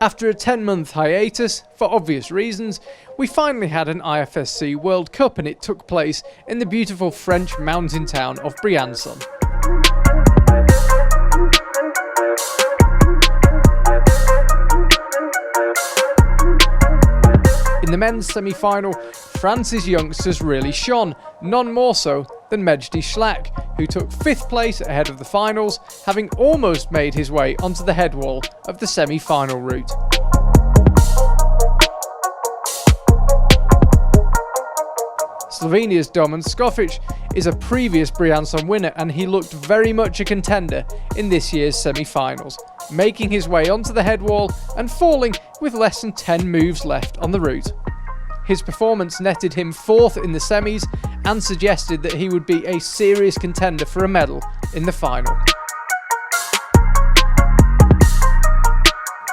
After a 10-month hiatus, for obvious reasons, we finally had an IFSC World Cup, and it took place in the beautiful French mountain town of Briançon. In the men's semi-final, France's youngsters really shone, none more so than Mejdi Schlack, who took 5th place ahead of the finals, having almost made his way onto the head wall of the semi-final route. Slovenia's Domen Skofic is a previous Briançon winner, and he looked very much a contender in this year's semi-finals, making his way onto the head wall and falling with less than 10 moves left on the route. His performance netted him 4th in the semis and suggested that he would be a serious contender for a medal in the final.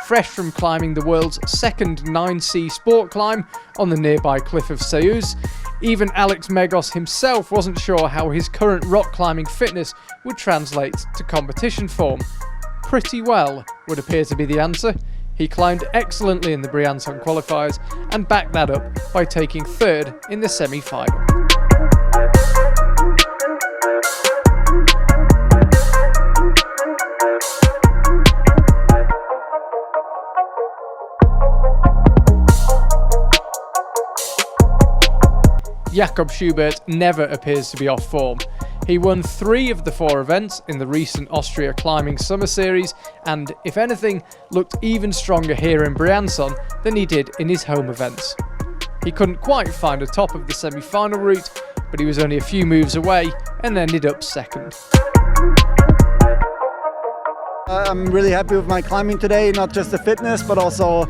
Fresh from climbing the world's second 9C sport climb on the nearby cliff of Seus, even Alex Megos himself wasn't sure how his current rock climbing fitness would translate to competition form. Pretty well would appear to be the answer. He climbed excellently in the Briançon qualifiers and backed that up by taking 3rd in the semi-final. Jakob Schubert never appears to be off form. He won 3 of the 4 events in the recent Austria Climbing Summer Series and, if anything, looked even stronger here in Briançon than he did in his home events. He couldn't quite find a top of the semi-final route, but he was only a few moves away and ended up 2nd. I'm really happy with my climbing today, not just the fitness, but also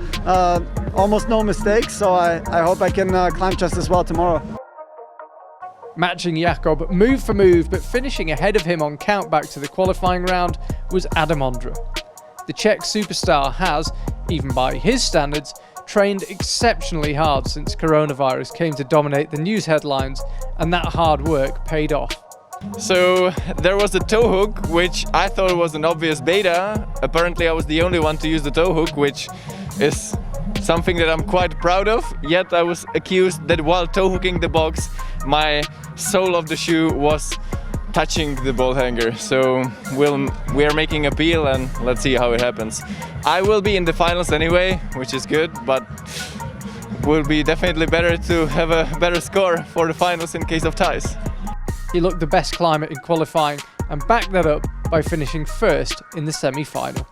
almost no mistakes, so I hope I can climb just as well tomorrow. Matching Jakob move for move, but finishing ahead of him on count back to the qualifying round, was Adam Ondra. The Czech superstar has, even by his standards, trained exceptionally hard since coronavirus came to dominate the news headlines, and that hard work paid off. So there was the toe hook, which I thought was an obvious beta. Apparently I was the only one to use the toe hook, which is something that I'm quite proud of. Yet I was accused that while toe hooking the box, my sole of the shoe was touching the ball hanger. So we are making appeal, and let's see how it happens. I will be in the finals anyway, which is good, but will be definitely better to have a better score for the finals in case of ties. He looked the best climber in qualifying and backed that up by finishing 1st in the semi-final.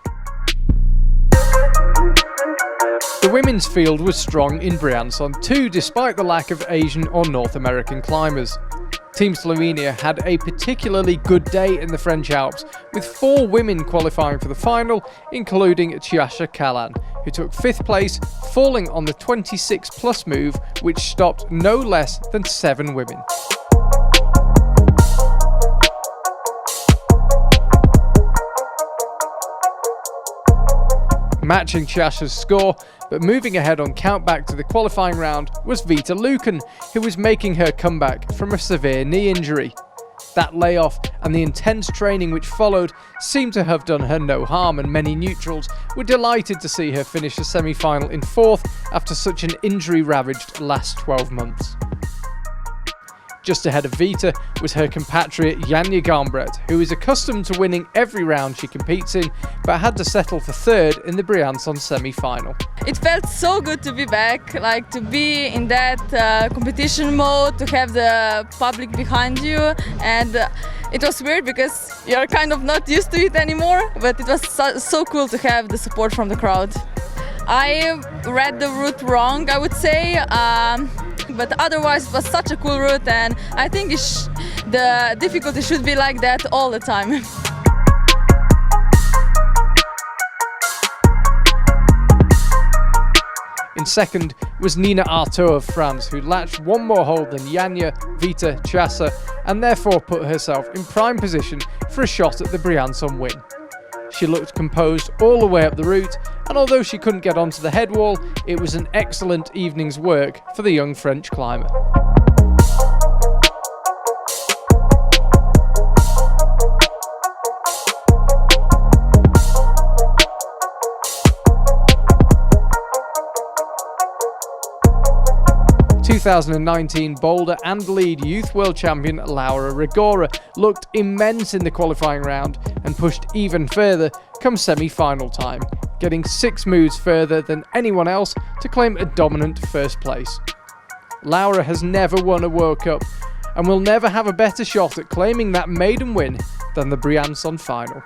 The women's field was strong in Briançon too, despite the lack of Asian or North American climbers. Team Slovenia had a particularly good day in the French Alps, with 4 women qualifying for the final, including Tjaša Kalan, who took 5th place, falling on the 26+ move, which stopped no less than 7 women. Matching Tjaša's score, but moving ahead on count back to the qualifying round, was Vita Lucan, who was making her comeback from a severe knee injury. That layoff and the intense training which followed seemed to have done her no harm, and many neutrals were delighted to see her finish the semi-final in 4th after such an injury-ravaged last 12 months. Just ahead of Vita was her compatriot Janja Garnbret, who is accustomed to winning every round she competes in, but had to settle for 3rd in the Briançon semi-final. It felt so good to be back, like to be in that competition mode, to have the public behind you, and it was weird because you're kind of not used to it anymore, but it was so cool to have the support from the crowd. I read the route wrong, I would say, but otherwise it was such a cool route, and I think the difficulty should be like that all the time. In 2nd was Nina Artaud of France, who latched 1 more hold than Janja, Vita, Tjaša, and therefore put herself in prime position for a shot at the Briançon win. She looked composed all the way up the route, and although she couldn't get onto the head wall, it was an excellent evening's work for the young French climber. 2019 Boulder and Lead Youth World Champion Laura Rogora looked immense in the qualifying round and pushed even further come semi-final time, getting 6 moves further than anyone else to claim a dominant first place. Laura has never won a World Cup and will never have a better shot at claiming that maiden win than the Briançon final.